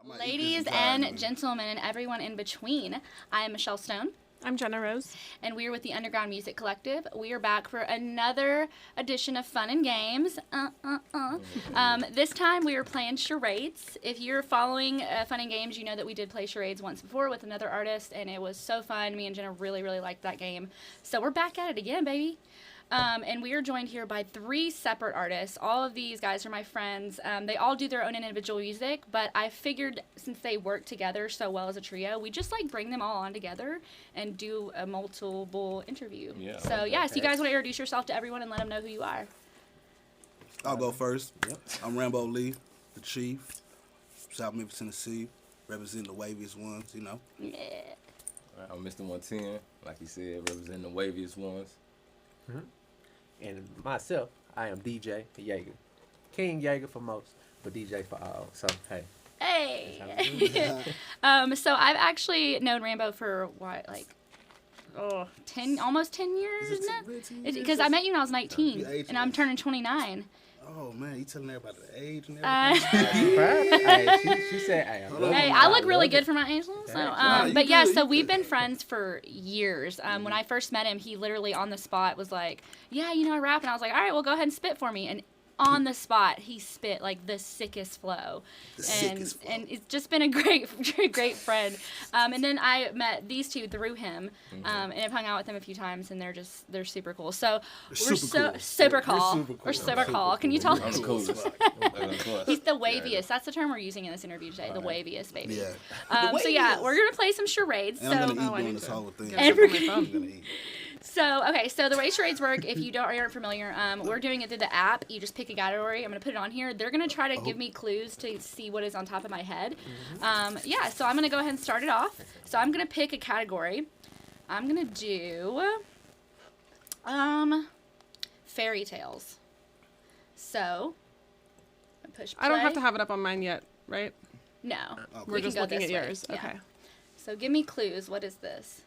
Ladies and gentlemen and everyone in between, I am Michelle Stone. I'm Jenna Rose. And we are with the Underground Music Collective. We are back for another edition of Fun and Games. This time we are playing charades. If you're following Fun and Games, you know that we did play charades once before with another artist, and it was so fun. Me and Jenna really, really liked that game. So we're back at it again, baby. And we are joined here by 3 separate artists. All of these guys are my friends. They all do their own individual music, but I figured since they work together so well as a trio, we just like bring them all on together and do a multiple interview. Yeah. So yeah, so you guys want to introduce yourself to everyone and let them know who you are. I'll go first. Yep. I'm Rambo Lee The Chief, South Memphis, Tennessee, representing the waviest ones, you know. Yeah. I'm Mr. 110, like you said, representing the waviest ones. Mm-hmm. And myself, I am DJ Jager. King Jager for most, but DJ for all. So, hey. Hey! So I've actually known Rambo for, almost 10 years now? Because I met you when I was 19, and I'm turning 29. Oh, man, you telling everybody the age and everything? She said, hey, I look really good for my age. So, but yeah, so we've been friends for years. When I first met him, he literally on the spot was like, yeah, you know, I rap. And I was like, all right, well, go ahead and spit for me. And on the spot, he spit like the sickest flow. And it's just been a great friend. And then I met these two through him, and I've hung out with them a few times, and they're super cool. So we're super cool. Can you tell? I'm the coolest. He's the waviest. That's the term we're using in this interview today. The waviest, baby. Yeah. So yeah, we're gonna play some charades. And I'm gonna eat during this whole thing. I'm gonna eat. So, okay, so the way charades work, if you aren't familiar, we're doing it through the app. You just pick a category. I'm going to put it on here. They're going to try to give me clues to see what is on top of my head. Yeah, so I'm going to go ahead and start it off. So I'm going to pick a category. I'm going to do fairy tales. So, push play. I don't have to have it up on mine yet, right? No. We're just looking at yours. Yeah. Okay. So give me clues. What is this?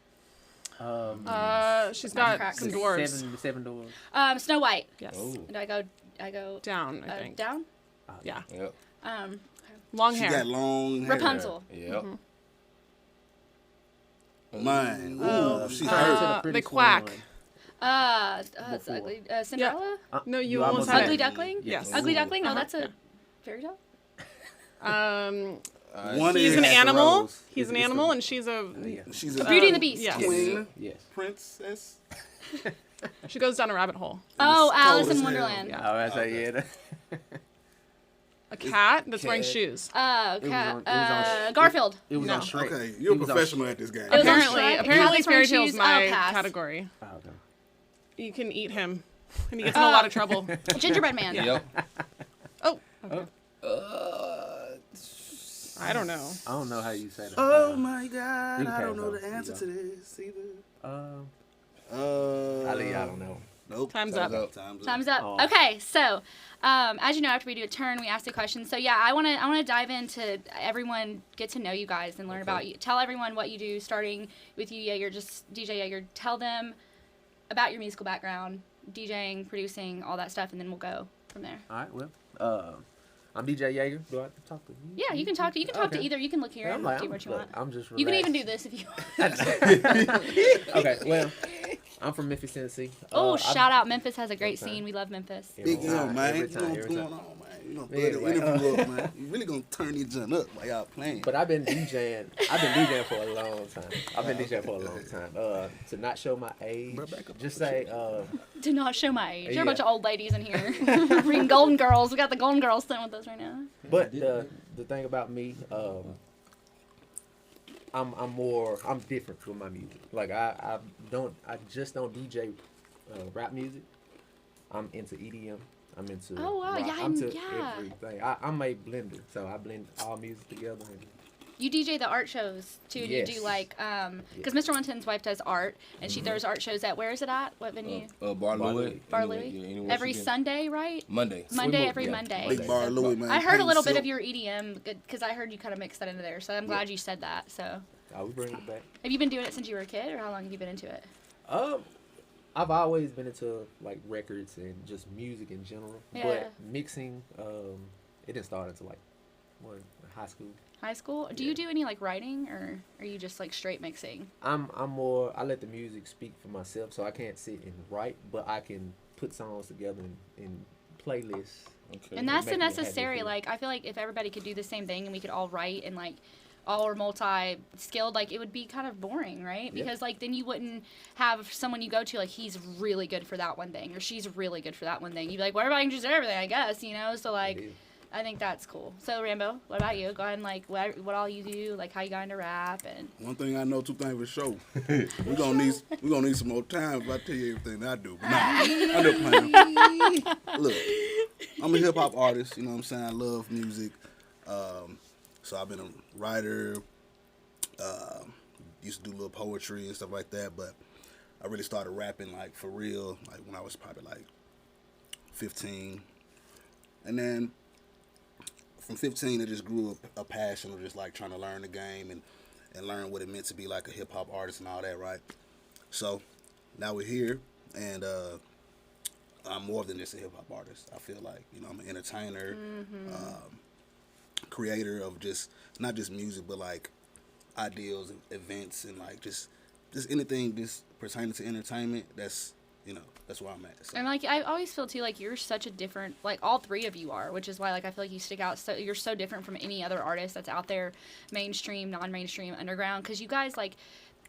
She's got some dwarves. Seven dwarves. Snow White. Yes. Oh. Do I go Down, I think. Down? Yeah. Yep. Long She hair. got long hair. Rapunzel. Yep. Mine. She hurt. The quack. It's ugly. Cinderella? No, you almost had Ugly it. Duckling? Yes. Ugly Duckling? No, that's a fairy tale? He's an animal. He's an animal, and she's a Beauty and the Beast. Yes. Queen. Yes. Princess. She goes down a rabbit hole. Oh, Alice in as Wonderland. hell. Oh, that's yeah. A cat that's wearing shoes. Garfield. It was No. on Shrek. Okay, you're a professional at this game. It was on Apparently, Shrek. apparently, Alice fairy wearing tale's shoes. my Pass. category. Oh, okay. You can eat him, and he gets in a lot of trouble. Gingerbread Man. Yep. Oh. Okay. I don't know. I don't know how you say that. Oh my God, I don't know though. the answer to this either. Ali, I don't know. Nope. Time's up. Time's up. Oh. Okay, so as you know, after we do a turn, we ask the question. So yeah, I wanna dive into everyone, get to know you guys and learn about you. Tell everyone what you do, starting with you, Jager. Just DJ Jager. Tell them about your musical background, DJing, producing, all that stuff, and then we'll go from there. All right, well, I'm DJ Jager. Do I have to talk to you? Yeah, you can talk to either. You can look here and do what you want. I'm just You can even do relaxed. this if you want. Okay, well, I'm from Memphis, Tennessee. Shout out Memphis has a great scene. We love Memphis. Big L, man. Every You know time, what's every going time. on, man. You know, throw the interview up, man. You really gonna turn these junk up while y'all playing. But I've been DJing for a long time. To not show my age, just say, Do not show my age. You're a Yeah. bunch of old ladies in here. Bringing Golden Girls. We got the Golden Girls sitting with us right now. but the thing about me, I'm different with my music. Like I just don't DJ rap music. I'm into EDM. I'm into rock. I'm into everything. I'm a blender, so I blend all music together. And You DJ the art shows too. And Yes. You do like because Mr. 110's wife does art and she throws art shows at where is it at? What venue? Bar Louie. Bar Louie. Every Sunday, right? Monday. Every Monday. Big Bar Louie, man. I heard a little bit Silk. of your EDM because I heard you kind of mix that into there. So I'm glad you said that. So I will bring it back. have you been doing it since you were a kid, or how long have you been into it? I've always been into like records and just music in general. Yeah. But mixing, it didn't start until like high school. High school? Do you do any like writing, or are you just like straight mixing? I'm more. I let the music speak for myself, so I can't sit and write, but I can put songs together in playlists. Okay. And that's the Make me happy necessary. too. Like I feel like if everybody could do the same thing and we could all write and like all are multi-skilled, like it would be kind of boring, right? Yeah. Because like then you wouldn't have someone you go to like he's really good for that one thing or she's really good for that one thing. You'd be like, well, everybody can just do everything, I guess, you know? So like, It is. I think that's cool. So Rambo, what about you? Go ahead and like what all you do, like how you got into rap and. One thing I know, two things for sure. We're gonna need some more time if I tell you everything that I do. But nah, I'm just playing. Look, I'm a hip hop artist. You know what I'm saying? I love music. So I've been a writer. Used to do little poetry and stuff like that. But I really started rapping like for real, like when I was probably like 15, and then. From 15, it just grew a passion of just like trying to learn the game and learn what it meant to be like a hip hop artist and all that, right? So now we're here, and I'm more than just a hip hop artist. I feel like, you know, I'm an entertainer, creator of just not just music, but like ideals, events, and like just anything just pertaining to entertainment. That's, you know, that's where I'm at. So. And like I always feel too like you're such a different, like all three of you are, which is why like I feel like you stick out. So you're so different from any other artist that's out there, mainstream, non-mainstream, underground. Because you guys like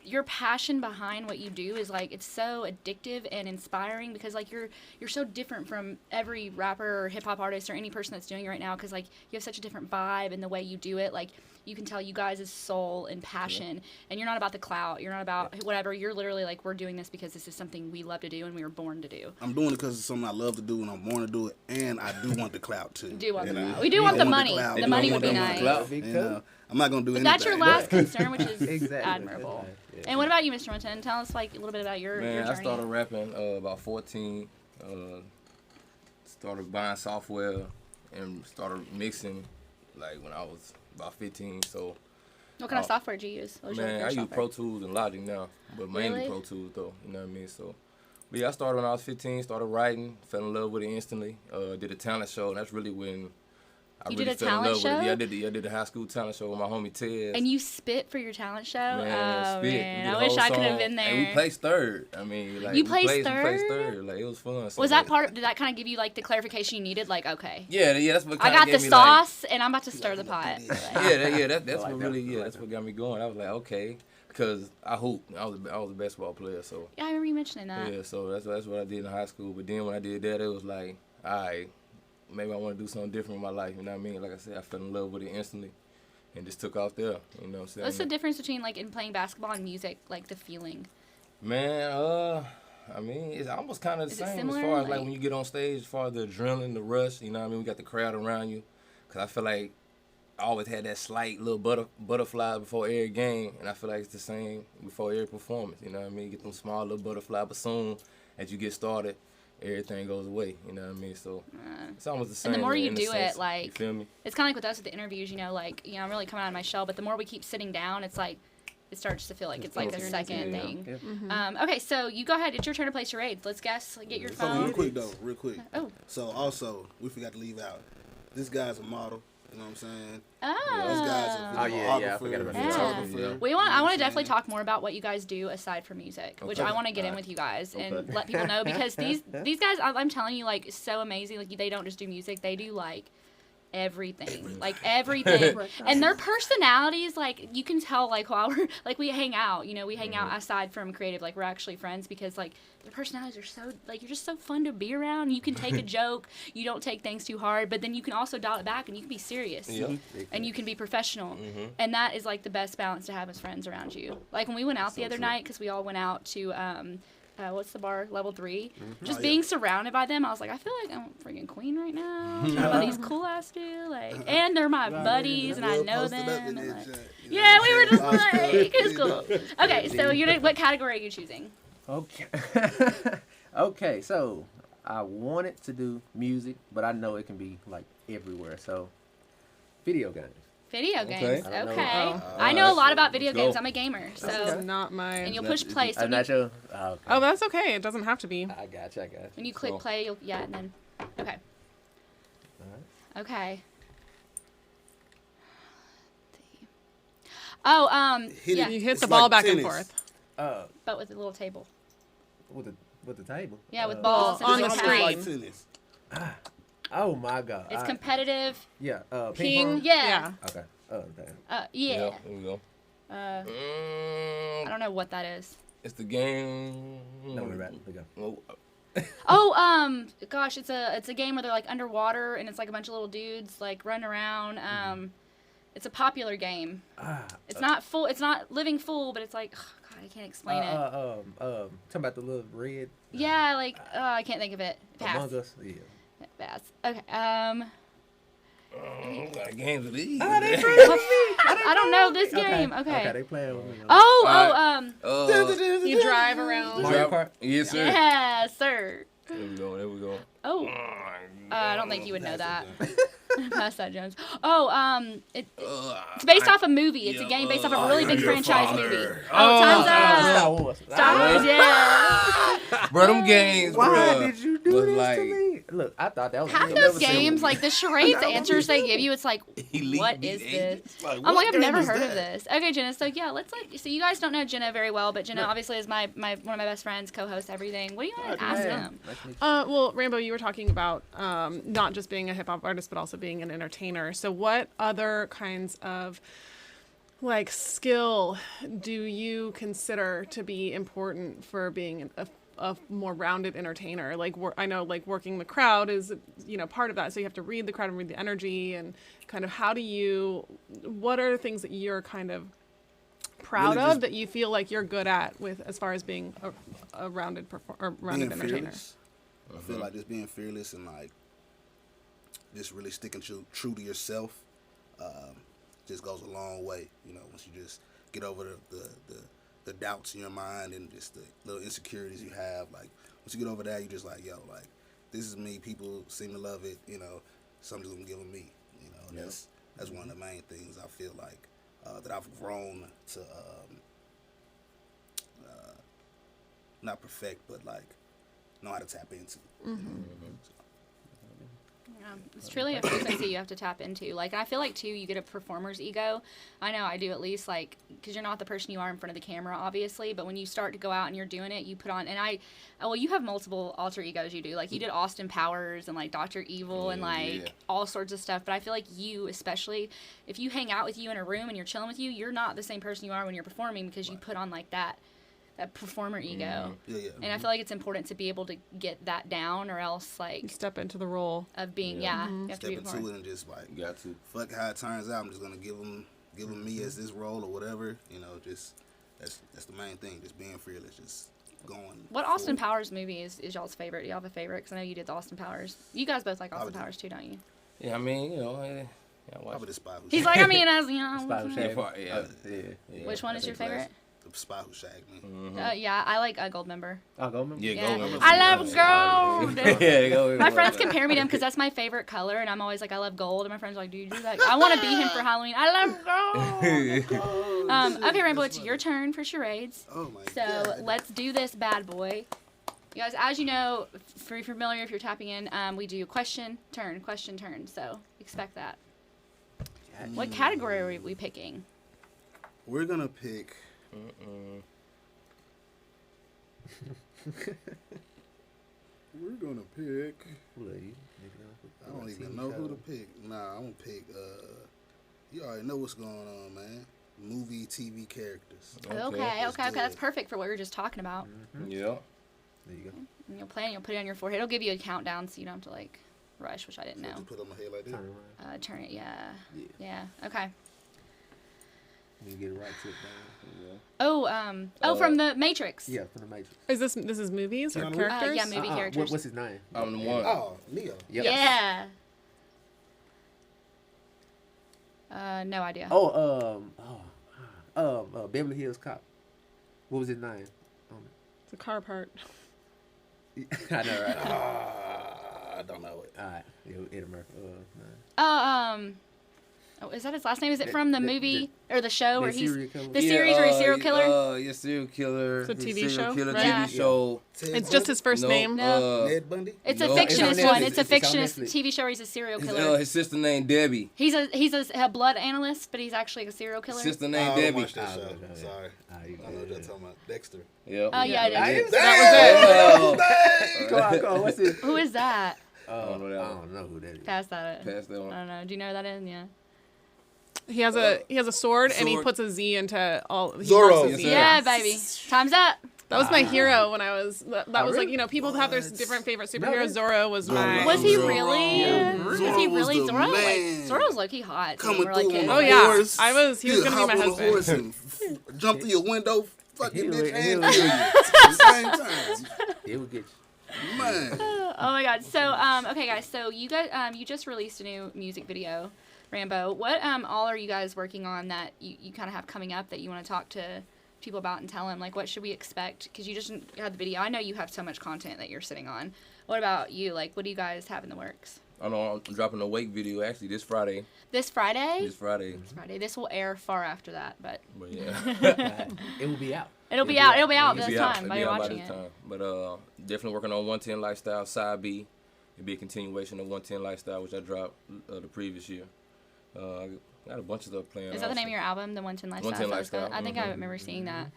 your passion behind what you do is like it's so addictive and inspiring because like you're so different from every rapper or hip hop artist or any person that's doing it right now. Because like you have such a different vibe and the way you do it, like. You can tell you guys' soul and passion, and you're not about the clout. You're not about whatever. You're literally like, we're doing this because this is something we love to do and we were born to do. I'm doing it because it's something I love to do and I'm born to do it, and I do want the clout too. Do want the know? clout. We do want the money. clout. The We money don't would be want the nice. clout. Big And, cut. I'm not gonna do But anything. that's your last concern, which is Exactly. admirable. Yeah. And what about you, Mr. Winton? Tell us like a little bit about your Man, journey. I started rapping about 14. Started buying software and started mixing like when I was about 15. So. What kind of software did you use? What was your Man, I first use software? Pro Tools and Logic now, but mainly Really? Pro Tools though. You know what I mean? So, but yeah, I started when I was 15. Started writing, fell in love with it instantly. Did a talent show, and that's really when I You really did a fell in talent love with it. show? Yeah, I did a high school talent show with my homie Tez. And you spit for your talent show? Man, Oh, spit. man. We did I a wish whole I could have song, been there. And we placed third. I mean, like You we placed placed third? third. Like it was fun. So, Was that like, did that kind of give you like the clarification you needed? Like, okay, Yeah, that's what I kinda got the gave me, sauce and I'm about to stir the pot. That's I like what that. really, I like that's that. what got me going. I was like, okay, because I hooped. I was a basketball player, so. Yeah, I remember you mentioning that. Yeah, so that's what I did in high school. But then when I did that, it was like, all right, maybe I want to do something different with my life. You know what I mean? Like I said, I fell in love with it instantly, and just took off there. You know what I'm saying? What's the difference between like in playing basketball and music, like the feeling? Man, I mean, it's almost kind of the Is it same similar? as far as Like- like when you get on stage, as far as the adrenaline, the rush. You know what I mean? We got the crowd around you, cause I feel like I always had that slight little butterfly before every game, and I feel like it's the same before every performance. You know what I mean? You get them small little butterfly, but soon as you get started, everything goes away. You know what I mean? So it's almost the same. And the more you in a do sense. it, like You feel me? it's kind of like with us with the interviews. You know, like I'm really coming out of my shell, but the more we keep sitting down, it's like it starts to feel like it's like a second Yeah. thing. Yeah. Okay, so you go ahead. It's your turn to play charades. Let's guess. Get your Hold on, real phone. quick though, real quick. Oh. So also, we forgot to leave out. This guy's a model. You know what I'm saying? This Oh. guy's a Oh, yeah, I videographer, forgot about that. photographer. Yeah. I want You know to what I'm definitely saying? talk more about what you guys do aside from music, which Okay. I want to get in Alright. with you guys and Okay. let people know because these guys, I'm telling you, like so amazing. Like they don't just do music; they do like everything, like everything. And their personalities, like you can tell, like while we're like we hang out, you know, we hang out aside from creative, like we're actually friends because like their personalities are so like you're just so fun to be around. You can take a joke, you don't take things too hard, but then you can also dial it back and you can be serious. Yeah. And you can be professional, and that is like the best balance to have as friends around you. Like when we went out the other night, because we all went out to what's the bar? Level 3. Just Oh, being surrounded by them, I was like, I feel like I'm a freaking queen right now. Talking about these cool ass dudes, like, and they're my buddies, and I We'll know post it them. up in and, that like- chat, you know yeah, what we I'm were just saying? like, it's cool. Okay, so what category are you choosing? Okay. Okay, so I wanted to do music, but I know it can be like everywhere. So, video games. Video games. I don't know. Okay. Oh. I know a lot about Let's video go. games. I'm a gamer, so That's not mine. and you'll push play. So I'm not sure. Oh, okay. Oh, that's okay. It doesn't have to be. I got you. when you click Cool. play, you'll and then okay. All right. Okay. Oh, yeah. You hit It's the ball like back and tennis. forth. But with a little table. With the table. Yeah, with balls on and the a screen. Like tennis. Oh my God. It's competitive. Yeah. Ping Ping. pong. Yeah. Okay. Damn. Yeah. There we go. I don't know what that is. It's the game. Don't worry about it. We go. Oh, gosh, it's a game where they're like underwater and it's like a bunch of little dudes like running around. It's a popular game. It's not full. It's not living full, but it's like, oh, God, I can't explain it. Talking about the little red. Yeah, like I can't think of it. Pass. Among Us. Yeah. Pass. Okay. What kind of games are these? I don't know this game. Okay. They playing with me. You drive around. Mario Kart? Yes, sir. Yeah, sir. There we go. There we go. Oh. I don't think you would know that. Pass that, Jones. Oh, it's based off a movie. It's a game based off a really big franchise movie. Oh, time's up. Star Wars. Star Wars, yeah. Bro, them games, Why bro, did you do was this like, to me? Look, I thought that was Half those games, like the charades answers they give you, it's like, what is this? I'm like, I've never heard of this. Okay, Jenna. So yeah, so you guys don't know Jenna very well, but Jenna obviously is one of my best friends, co-hosts, everything. What do you want to ask them? Well, Rambo, you were talking about not just being a hip hop artist, but also being an entertainer. So what other kinds of like skill do you consider to be important for being a more rounded entertainer? Like I know like working the crowd is, part of that. So you have to read the crowd and read the energy and kind of what are the things that you're kind of proud Really of that you feel like you're good at with as far as being a rounded rounded entertainer? Fearless. I feel like just being fearless and like just really sticking true to yourself just goes a long way. Once you just get over the doubts in your mind and just the little insecurities you have. Like once you get over that, you just like, like this is me. People seem to love it. So I'm just gonna give them me. That's one of the main things I feel like that I've grown to not perfect, but like know how to tap into. It's truly a frequency you have to tap into. Like, I feel like, too, you get a performer's ego. I know I do at least, like, because you're not the person you are in front of the camera, obviously, but when you start to go out and you're doing it, you put on, you have multiple alter egos you do. Like, you did Austin Powers and, like, Dr. Evil and, like, all sorts of stuff. But I feel like you, especially, if you hang out with you in a room and you're chilling with you, you're not the same person you are when you're performing because you put on, like, that performer ego. And I feel like it's important to be able to get that down, or else like you step into the role of being you have step to be into it and just like you got to fuck how it turns out. I'm just gonna give them me as this role or whatever. Just that's the main thing. Just being fearless, just going. What Austin Powers movie is y'all's favorite? Do y'all have a favorite? Because I know you did the Austin Powers. You guys both like Austin Powers too, don't you? Yeah, I mean, Probably the Spy Who He's Shagged like, I mean, as you know. Spy Who Shagged Me. Which one is your favorite? The Spy Who Shagged Me. Yeah, I like Goldmember. Oh, Goldmember? Yeah. Goldmember. I love gold. Goldmember. My friends compare me to him because that's my favorite color, and I'm always like, I love gold. And my friends are like, do you do that? I want to be him for Halloween. I love gold. Okay, Rambo, it's your turn for charades. Oh my God. God. Let's do this bad boy. You guys, as you know, if you're familiar, if you're tapping in, we do question, turn. So expect that. What category are we picking? We're gonna pick. We're gonna pick. I don't even know who to pick. Nah, I'm gonna pick. You already know what's going on, man. Movie, TV characters. Okay. That's perfect for what we were just talking about. Yeah. There you go. And you'll play and you'll put it on your forehead. It'll give you a countdown so you don't have to like rush, which I didn't know. Just put it on my head like this. Turn around. Turn it, yeah. Okay. You get it right tip down. Oh, from the Matrix. Yeah, from the Matrix. Is this movies or Keanu Reeves? characters? Yeah, movie characters. What's his name? I'm the one. Oh, Neo. Yep. Yeah. No idea. Beverly Hills Cop. What was his name? It's a car part. I know, right? I don't know it. All right. Eddie Murphy. Oh, is that his last name? Is it from the movie or the show where he's serial killer? the series where he's serial killer? Yeah, serial killer. It's a TV serial show, Killer right? Yeah. TV show. It's just his first name. No. Ned Bundy? It's No, a it's fictionist on one. Netflix. It's a It's on fictionist Netflix. TV show where he's a serial killer. His sister named Debbie. He's a blood analyst, but he's actually a serial killer. Sister I named don't Debbie. watch that show. yeah. Sorry. You I know what you're talking about. Dexter. Yep. Oh yeah, it is. Come on, what's it? Who is that? I don't know that one. don't know who that is. Pass that. Pass that I one. don't know. Do you know who that is? Yeah. He has a sword, and he Sword. puts a Z into all. He Zorro. marks a Z. Yeah, baby. Time's up. That was my hero when I was. That was really? like, you know, people have their What? different favorite No, superheroes. Zorro was my. Was he Zorro. really? Yeah. Was Zorro he was really the Zorro? Like, man. Zorro's low-key hot. Coming when we're like through on kids. the Oh, yeah. horse. I was- he was He'd gonna be my hop on the husband. horse and jump through your window, fucking He'll- bitch, he'll- and kill you at the same time. It would get you. Man. Oh my god. So okay guys, so you guys you just released a new music video, Rambo. What all are you guys working on that you kind of have coming up that you want to talk to people about and tell them, like, what should we expect? Because you just had the video. I know you have so much content that you're sitting on. What about you? Like, what do you guys have in the works? I know I'm dropping a Wake video actually this Friday. This Friday? This Friday. This Friday. This will air far after that, but But yeah. It will be out. it'll be out. It'll be out It'll this be out. time It'll by be you out by watching this it. time. But definitely working on 110 Lifestyle Side B. It'll be a continuation of 110 Lifestyle, which I dropped the previous year. I got a bunch of stuff playing. Is that the name of your album, the 110 Lifestyle? 110 Sounds good. Lifestyle, I think I remember seeing that.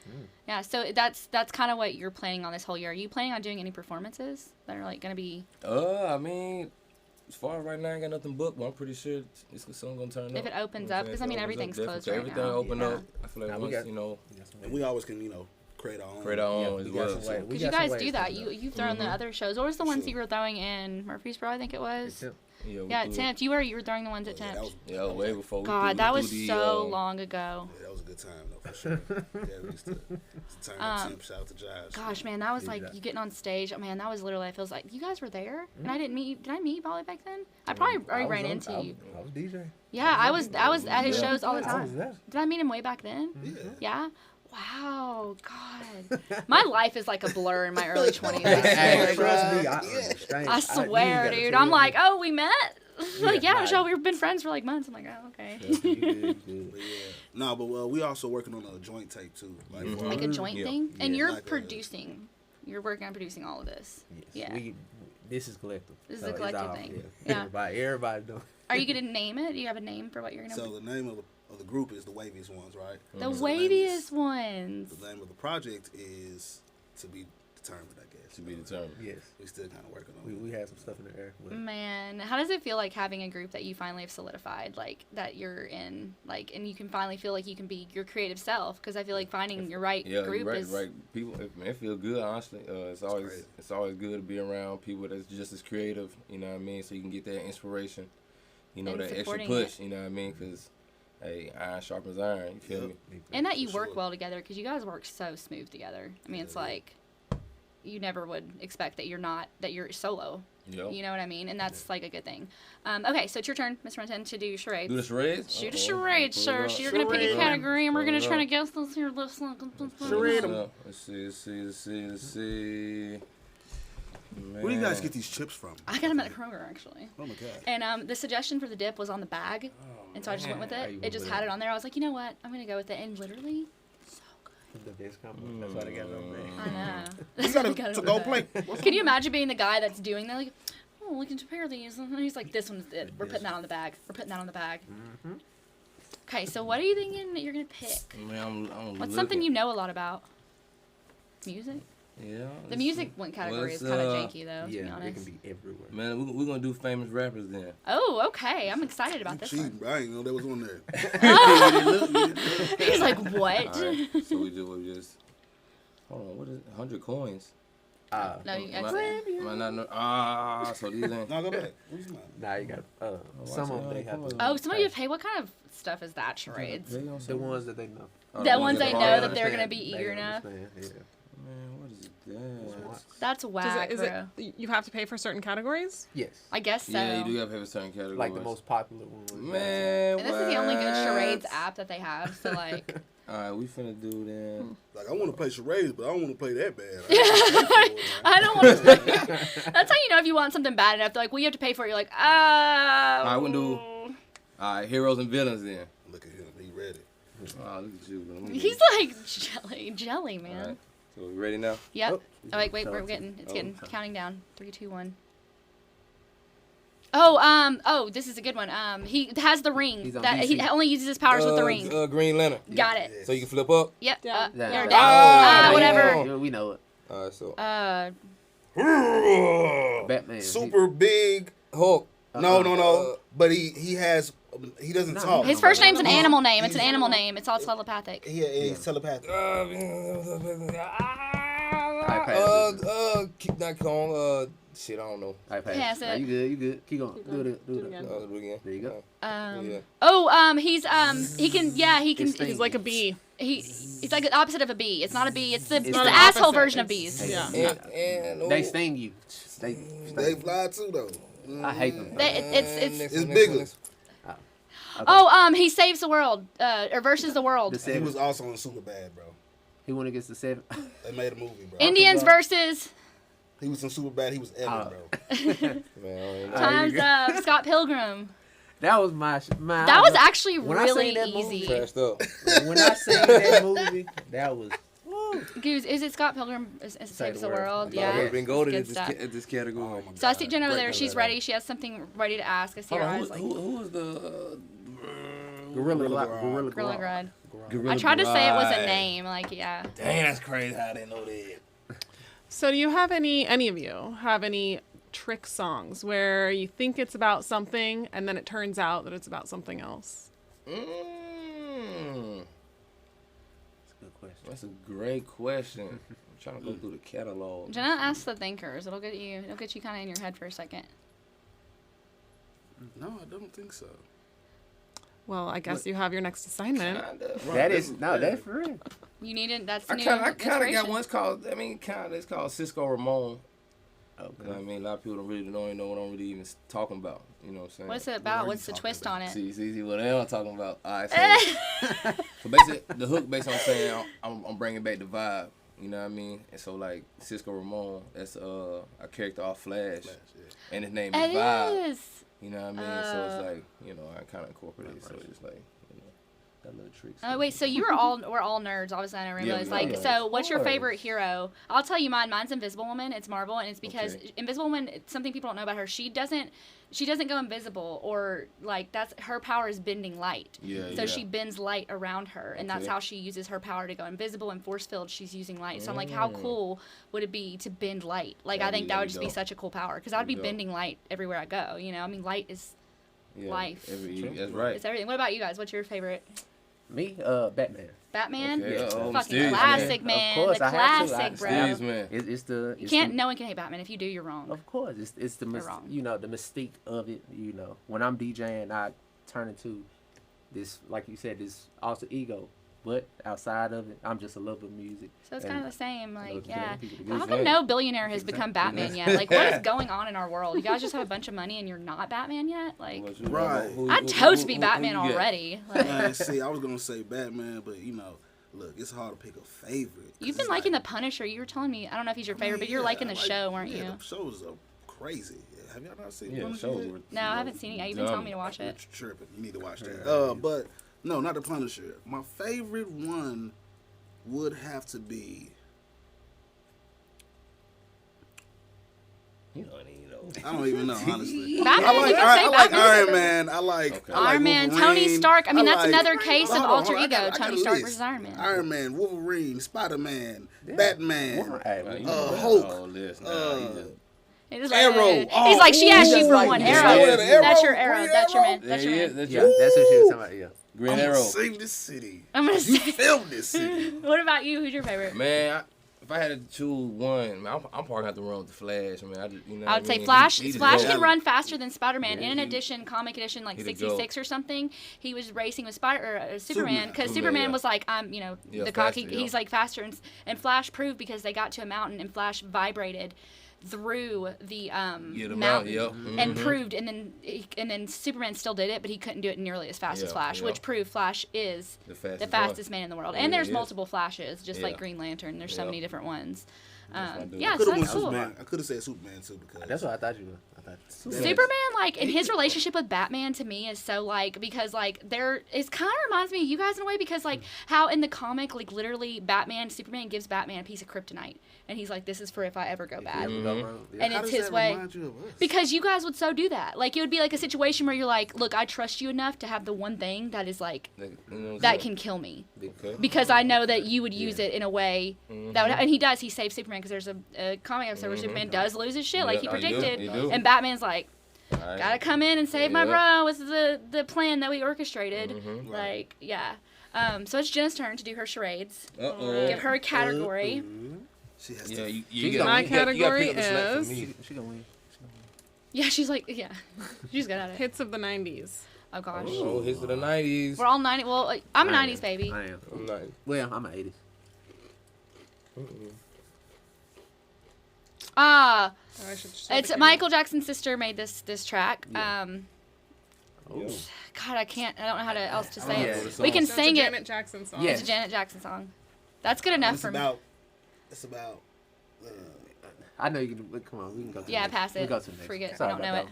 Yeah, so that's kind of what you're planning on this whole year. Are you planning on doing any performances that are like going to be? I mean, as far as right now, I ain't got nothing booked, but I'm pretty sure it's something gonna turn up. If it opens You know what up, I'm 'cause, saying? I mean, If it opens everything's up, closed definitely. right Everything now. open Yeah. up. I feel like Now we once, got- you know, And we always can, create our own. create our own as we got well. some way- So, we Because you got some guys ways do that. coming up. You've thrown the other shows. What was the ones Sure. you were throwing in Murfreesboro? I think it was. It's him. yeah, we Yeah, do it. Tempt. You were throwing the ones at Yeah, Tempt. Yeah, way before we God, do- that we was do the, so long ago. Yeah, that was a good time, though, for sure. Yeah, we used to turn up Temp, shout out to Josh. Gosh, man, that was Did like that. you getting on stage. Oh, man, that was literally. I feels like you guys were there, and I didn't meet you. Did I meet you probably back then? I probably already ran into you. I was DJ. Yeah, I was at his Yeah. shows all the I was time. there. Did I meet him way back then? Yeah. Yeah. Wow, God, my life is like a blur in my early 20s. I Hey, swear, bro. trust me, I understand. I you swear, gotta dude. tell I'm me. like, oh, we met? Like, yeah, nah. Michelle, we've been friends for like months. I'm like, oh, okay. You good, you good. But yeah. No, but we also working on a joint tape, too. Like, for Like a joint Yeah. thing? And Yeah. you're Like a- producing. You're working on producing all of this. Yes. Yeah. This is collective. This is a it's collective all- thing. Yeah. Yeah. Everybody doing. Are you going to name it? Do you have a name for what you're going to So the name of the group is the Waviest Ones, right? The So name is- waviest ones. The name of the project is to be determined, I guess. To be determined. Yes. We still kind of working on it. We had some stuff in the air. But Man, how does it feel like having a group that you finally have solidified, like that you're in, like, and you can finally feel like you can be your creative self? Because I feel like finding your right Yeah, group right, is right. People, it feel good. Honestly, it's always good to be around people that's just as creative. You know what I mean? So you can get that inspiration. You know, And that extra supporting push. You know what I mean? Because hey, iron sharpens iron. You feel me? and that you For work sure. well together because you guys work so smooth together. I mean, it's like you never would expect that you're solo. Yep. You know what I mean? And that's like a good thing. Okay, so it's your turn, Miss Renton, to do charades. Do the charades? Shoot a Uh-oh. charade, Pull it sir. up. So you're gonna pick a Charade. category, and we're gonna Pull it try to up. guess this here. Let's Charade. Let's see. Where do you guys get these chips from? I got them at Kroger actually. Oh my God. And the suggestion for the dip was on the bag, and so I just went with How it. you It went just with had it? it on there. I was like, you know what? I'm gonna go with it, and literally, The best compliment. That's why they got it on there. I know. You That's got why a they got it to-go over there. plate. Can you imagine being the guy that's doing that? Like, oh, we can compare these. And he's like, this one's it. We're putting that on the bag. We're putting that on the bag. Okay, so what are you thinking that you're gonna pick? Man, I'm What's something you know a lot about? Music. Yeah. The music one category let's, is kind of janky though, to be Yeah, it honest. can be everywhere. Man, we're gonna do famous rappers then. Oh, okay. I'm excited about this Cheating, one. bro. I didn't know that was on there. He's like, what? All right. So we just hold on. What is it? 100 coins? No, you Am actually. I not? So these ain't. No, go back. What you smiling? Now you got some of them they have to. Oh, somebody to pay. What kind of stuff is that, charades? The ones that they know. The ones they Oh, know yeah. that they're gonna Understand. be They eager enough. understand, yeah. Man, what is that? That's Does whack, it, is bro. it, you have to pay for certain categories? Yes. I guess so. Yeah, you do have to have a certain category. Like the most popular one. Man, And this is the only good what? charades app that they have. So like, All right, we finna do then. Like, I want to play charades, but I don't want to play that bad. I don't want to. That's how you know if you want something bad enough. They're like, well, you have to pay for it. You're like, I wouldn't do- All right, heroes and villains then. Look at him. He ready. Oh, look at you. He's like jelly, man. All right. So we ready now? Yep. Oh, wait, we're getting, it's getting counting down. 3, 2, 1. Oh, this is a good one. He has the ring. That he only uses his powers with the ring. Green Lantern. Got it. Yes. So you can flip up? Yep. Yeah. You're Oh, down. Whatever. Yeah, we know it. All right, so. Batman. Super big. Hulk. No. But he doesn't talk. His first name's an animal name. It's an animal name. It's all telepathic. He's telepathic. Not Kong. Shit, I don't know. iPad. Yeah, that's it. You good. Keep going. Do it again. again. Do it again. There you go. He can. He's like a bee. He's like the opposite of a bee. It's not a bee. It's the not asshole the opposite. version of It's- bees. Yeah. And They sting you. They fly too though. I hate them. It's bigger. He saves the world, or versus the world. He was also in Superbad, bro. He went against the 7. They made a movie, bro. Indians versus He was in Superbad. He was Evan, bro. Man, Times Up. Scott Pilgrim. That was my. That was actually when I really seen that easy. trashed up. When I seen that movie, that was. Goose, is it Scott Pilgrim saves the world? Yeah, Yeah. we've been goaded Good at this category. So I see Jen over there. Great She's color. ready. She has something ready to ask. I see her eyes like Who was the Gorilla Gorilla Gorilla Grud. Gorilla I tried to say it was a Grud? name. Like, yeah. Dang, that's crazy. How I didn't know that. So do you have any of you have any trick songs where you think it's about something and then it turns out that it's about something else? That's a great question. I'm trying to go through the catalog. Jenna asked the thinkers. It'll get you kind of in your head for a second. No, I don't think so. Well, I guess you have your next assignment. That's for real. You need it. That's I new kind of got inspiration. one. It's called. It's called Cisco Ramon. Okay. You know what I mean? A lot of people don't even know what I'm really even talking about. You know what I'm saying? What's it about? What's the twist on it? See what I'm talking about. All right, so basically, the hook basically I'm saying I'm bringing back the vibe. You know what I mean? And so like Cisco Ramon, that's a character off Flash, and his name is Vibe. Is. You know what I mean? So it's like, I kind of incorporated it. So it's just like, that little tricks. Oh wait, so we're all nerds. Obviously, I didn't realize. we are. So what's your Of course. favorite hero? I'll tell you mine. Mine's Invisible Woman. It's Marvel, and it's because Invisible Woman. It's something people don't know about her. She doesn't go invisible, or like that's her power is bending light. So she bends light around her, and that's how she uses her power to go invisible and force field. She's using light. So I'm like, how cool would it be to bend light? Like I think that would just be such a cool power because I'd be bending light everywhere I go. I mean, light is life. That's right. It's everything. What about you guys? What's your favorite? Me, Batman. Batman? Okay, Fucking mysterious, classic, man. man. Of course, The I have to. classic, bro. Mysterious, man. It's the. You can't. No one can hate Batman. If you do, you're wrong. Of course, it's the You're wrong. the mystique of it. When I'm DJing, I turn into this, like you said, this alter ego. But outside of it, I'm just a lover of music. So it's kind of the same. Like, yeah. people How come no billionaire has become Batman yet? Like, what is going on in our world? You guys just have a bunch of money and you're not Batman yet? Like, Right. I'd totes be Batman already. Like, Man, see, I was gonna say Batman, but look, it's hard to pick a favorite. you've been liking The Punisher. You were telling me, I don't know if he's your favorite, but you're liking the show, weren't you? The shows are crazy. Have y'all not seen Yeah, Punisher shows yet? were. No, I haven't seen it. You've been telling me to watch it. You're tripping. You need to watch that. But no, not the Punisher. My favorite one would have to be. I don't even know, honestly. Batman, I like, you can say I like Batman. Iron Man. I like Iron Man, Wolverine. Tony Stark. I mean, that's like- another case of Hold on, alter hold on. ego. I got Tony a Stark list. versus Iron Man. Iron Man, Wolverine, Spider-Man, Batman, Hulk. Hulk. It is Arrow. He's like, she asked you for one. Yeah. Arrow. Yeah. That's your arrow. Green That's your Arrow. man. That's your man. Yeah, that's what she was talking about. Yeah. Green I'm Arrow. gonna save this city. I'm gonna You say. filmed this city. What about you? Who's your favorite? Man, if I had to choose one, man, I'm probably have to run with the Flash. I mean, I would say Flash. Flash can run faster than Spider-Man. In an edition, comic edition, like He the 66 or something, he was racing with Superman because Superman was like, I'm, the cocky. faster, He's like faster, and Flash proved because they got to a mountain and Flash vibrated through the mountain and proved, and then Superman still did it, but he couldn't do it nearly as fast as Flash, which proved Flash is the fastest man in the world. And there's multiple Flashes, just like Green Lantern. There's so many different ones. Yeah, so that's cool. Superman. I could have said Superman too because That's what I thought you were. Superman, like, in his relationship with Batman, to me, is so, like, because, like, it kind of reminds me of you guys in a way, because, like, how in the comic, like, literally, Superman gives Batman a piece of kryptonite, and he's like, this is for if I ever go bad. And it's his way. Because you guys would so do that. Like, it would be, like, a situation where you're like, look, I trust you enough to have the one thing that is, like, that can kill me. Because I know that you would use it in a way that would, and he does. He saves Superman, because there's a comic episode where Superman does lose his shit, like he predicted. And Batman's like, gotta come in and save my bro. What's the plan that we orchestrated? Like, yeah. So it's Jenna's turn to do her charades. Give her a category. She has my category is. She gonna win. Yeah, she's like, yeah. She's good at it. Hits of the 90s. Oh, gosh. Oh, hits of the 90s. We're all 90s. Well, I'm a 90s baby. I am. I'm 90s. Well, I'm an 80s. It's Michael Jackson's sister made this track. God, I don't know how else to say it. We can sing it. It's a Janet Jackson song. It's a Janet Jackson song. That's good enough for me. It's about. I know you can. Come on, we can go to the next. Pass it. We'll go to the next. Forget. Sorry I don't know about it.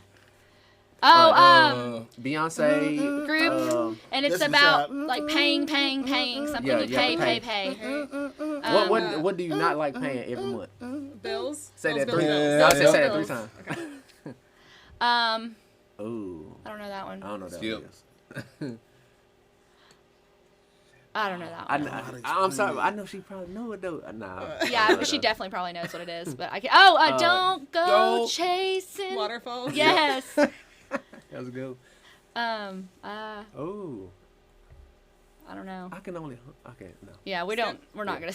Oh, Beyonce. group, and it's about like paying something. You pay. What do you not like paying every month? Bills. Say that Bills, three. bills. No, say that 3 times. Okay. Ooh. I don't know that one. I don't know that Skip. one. I don't know that one. I'm sorry, but I know she probably know it though. Nah. Yeah, but she definitely probably knows what it is. But I can. Don't go chasing Waterfalls. Yes. That was good. Oh. I don't know. I can only. Okay, no. Yeah, we don't. We're not gonna.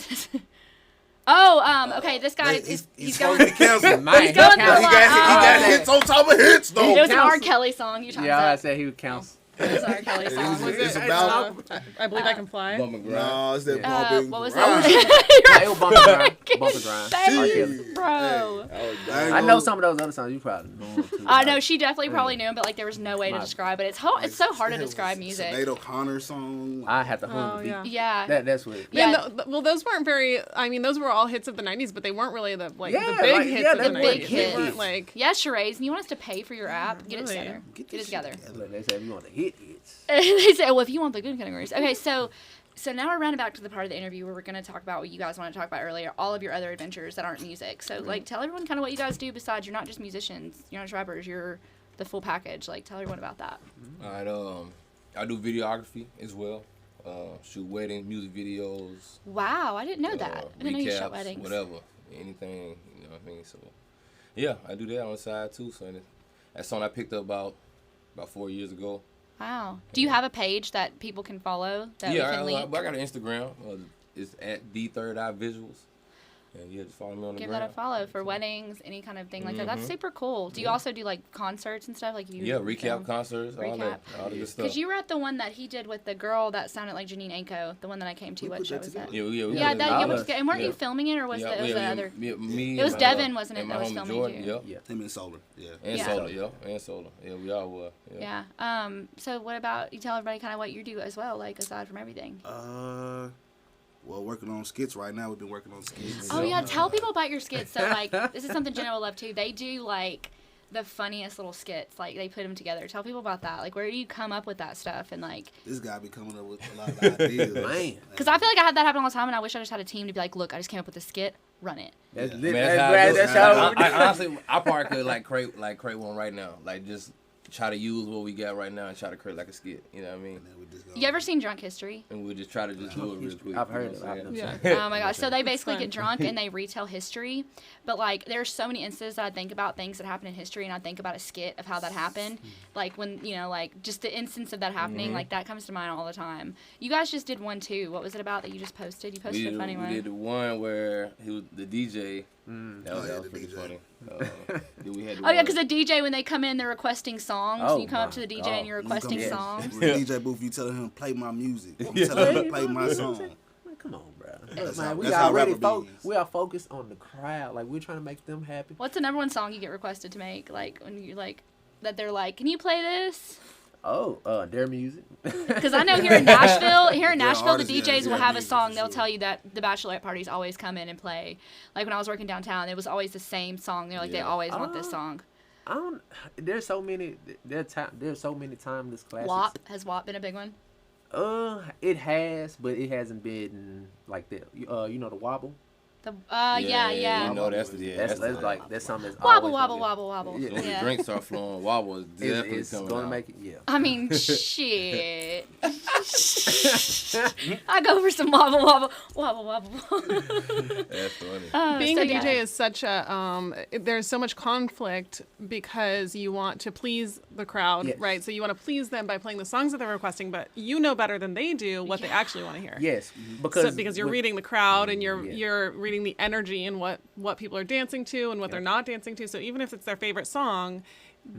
Okay. This guy he's going. He's canceled. He's going through a He lot. got hits on top of hits though. It was an R. Kelly song. You talking Yeah, I about? said he would count. It was an R. Kelly song. It's about. I Believe I Can Fly. Bump and grind. No, it's that bumping. What was grind. that? It was Bump and Grind. Bump and Grind. R. Kelly. Bro. I know some of those other songs you probably know too. I know she definitely probably knew him, but like there was no way to describe it. It's so hard to describe music. Sinead O'Connor song. I had to hum the beat. Yeah. That's what. Yeah. Well, those weren't very. I mean, those were all hits of the 90s, but they weren't really the big like, hits yeah, of the the 90s. big They hits. weren't like. Yeah, Charades. And you want us to pay for your app? Get it Really? together. Get it together. Look, they said we want the hits. They say, well, if you want the good categories. Okay, so now we're rounding back to the part of the interview where we're going to talk about what you guys want to talk about earlier, all of your other adventures that aren't music. So, like, tell everyone kind of what you guys do besides you're not just musicians, you're not rappers, you're the full package. Like, tell everyone about that. All right, I do videography as well. Shoot weddings, music videos. Wow, I didn't know that. I didn't know you shot recaps, weddings. Whatever, anything, you know what I mean? So, yeah, I do that on the side too. So that's something I picked up about 4 years ago. Wow. Do you have a page that people can follow that we can link? I got an Instagram. It's at the3rdeyevisuals. And yeah, just follow me on the Give gram. that a follow for weddings, any kind of thing like that. That's super cool. Do you also do like concerts and stuff? Like recap concerts, all the good stuff. Because you were at the one that he did with the girl that sounded like Janine Anko, the one that I came to. What show was that? And weren't you filming it, or was it the other? Me. It was Devin, wasn't it? That was filming Jordan, too. Yeah. Him and Solar. Yeah. And Solar. Yeah, we all were. Yeah. So what about you? Tell everybody kind of what you do as well, like aside from everything. Well, working on skits right now. We've been working on skits. Oh yeah, tell people about your skits. So like, this is something Jenna will love too. They do like the funniest little skits. Like they put them together. Tell people about that. Like, where do you come up with that stuff? And like, this guy be coming up with a lot of ideas. Man, because I feel like I had that happen all the time, and I wish I just had a team to be like, look, I just came up with a skit. Run it. That's how honestly, I probably could create one right now. Like just try to use what we got right now and try to create like a skit. You know what I mean? You ever seen Drunk History? And we'll just try to do it real quick. I've heard it. Yeah. Oh my gosh. So they basically get drunk and they retell history. But like there's so many instances that I think about things that happen in history, and I think about a skit of how that happened. Like when, like just the instance of that happening, like that comes to mind all the time. You guys just did one too. What was it about that you just posted? You posted a funny one. We did the one where he was the DJ. That was pretty funny. Because the DJ, when they come in, they're requesting songs. Oh, you come up to the DJ and you're requesting songs. With the DJ booth, you telling him play my music. I'm telling him to play my song. Come on, bro. That's Man, how- we that's how already rapper be. we are focused on the crowd. Like we're trying to make them happy. What's the number one song you get requested to make? Like when you like that they're like, can you play this? Their music. Because I know here in Nashville, artists, the DJs yeah, will have a music, song. for They'll sure. tell you that the bachelorette parties always come in and play. Like when I was working downtown, it was always the same song. They're like, they always want this song. There's so many. There's so many timeless classics. WAP been a big one? It has, but it hasn't been like that. You know the wobble. Yeah. You know that's something that's Wobble. Yeah. When the drinks start flowing, wobble is definitely It's coming gonna out. make it. Yeah. I mean, shit. I go for some wobble. That's funny. Being a DJ is such a there's so much conflict because you want to please the crowd, Yes. right? So you want to please them by playing the songs that they're requesting, but you know better than they do what they actually want to hear. Yes, Because you're reading the crowd and you're reading the energy and what people are dancing to and what they're not dancing to. So even if it's their favorite song,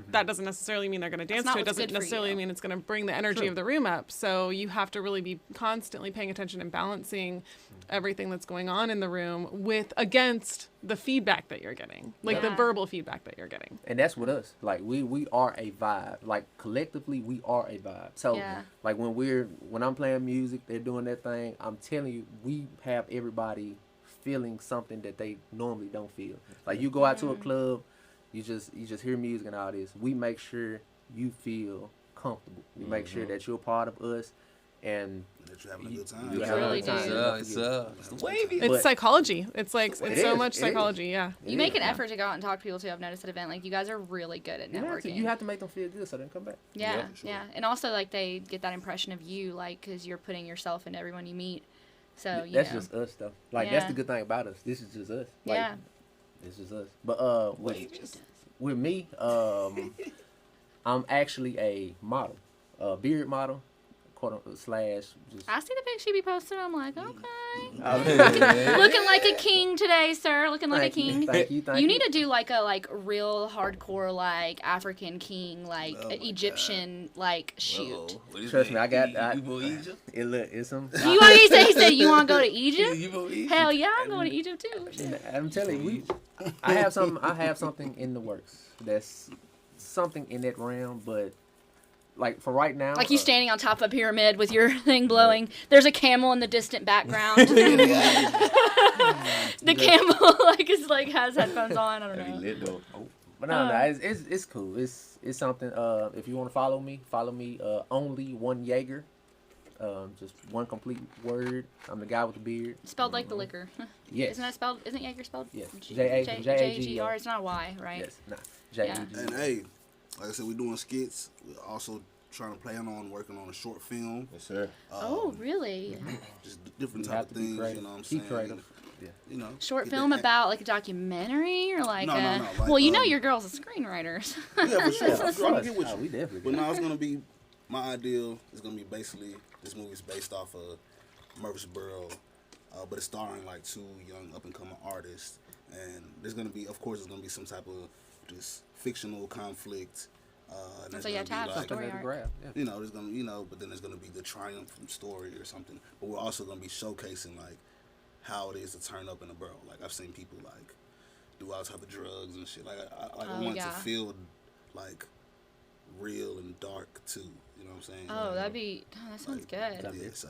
that doesn't necessarily mean they're going to dance to it. It doesn't necessarily mean it's going to bring the energy of the room up. So you have to really be constantly paying attention and balancing everything that's going on in the room against the feedback that you're getting, like the verbal feedback that you're getting. And that's with us. Like we are a vibe. Like collectively, we are a vibe. So like when I'm playing music, they're doing their thing. I'm telling you, we have everybody feeling something that they normally don't feel. Like you go out to a club, you just hear music and all this. We make sure you feel comfortable. We make sure that you're a part of us, and that you're having a good time. You really do. It's the wavy. It's psychology. It's so much It psychology. is. Yeah. You make an effort to go out and talk to people too. I've noticed at event, like you guys are really good at networking. You have to make them feel good so they can come back. Yeah, sure. and also like they get that impression of you, like because you're putting yourself into everyone you meet. So That's just us though. Like that's the good thing about us. This is just us. Like, this is us. But with me, I'm actually a model, beard model, slash. Just, I see the pics you be posting. I'm like, okay. yeah. Looking like a king today, sir. Looking like a king. Thank you. You need to do like a real hardcore like African king like Egyptian like shoot. Trust me, I got. You go Egypt? It's some. You already he said you want to go to Egypt? You go Egypt? Hell yeah, I'm going to Egypt too. Shit. I'm telling you, I have something in the works. That's something in that realm, but like for right now, Like you standing on top of a pyramid with your thing blowing. There's a camel in the distant background. The camel like has headphones on. I don't That'd know. be lit though. But no, it's cool. It's something. If you want to follow me. Only one Jager. Just one complete word. I'm the guy with the beard. Spelled like the liquor. Yes. Isn't that spelled? Isn't Jager spelled? Yes. J-A-G-R. It's not a Y, right? Yes. Nah. J-A-G. And hey, like I said, we're doing skits. We're also trying to plan on working on a short film. Yes, sir. Oh, really? Just different type of things, you know what I'm saying? Keep creative. Yeah. You know. Short get film that- about like a documentary or like No, like, well, you know your girl's a screenwriter. Yeah, for sure. I'm get with Oh, you. we definitely. But now it's gonna be my ideal is gonna be basically this movie's based off of Murfreesboro, but it's starring like two young up and coming artists, and there's gonna be, of course, there's gonna be some type of just fictional conflict. And So you have to have like, story arc. you know, there's gonna, but then there's gonna be the triumphant story or something. But we're also gonna be showcasing like how it is to turn up in the borough. Like I've seen people like do all type of drugs and shit. Like I want to feel like real and dark too. You know what I'm saying? Oh, that sounds good. Yeah, so.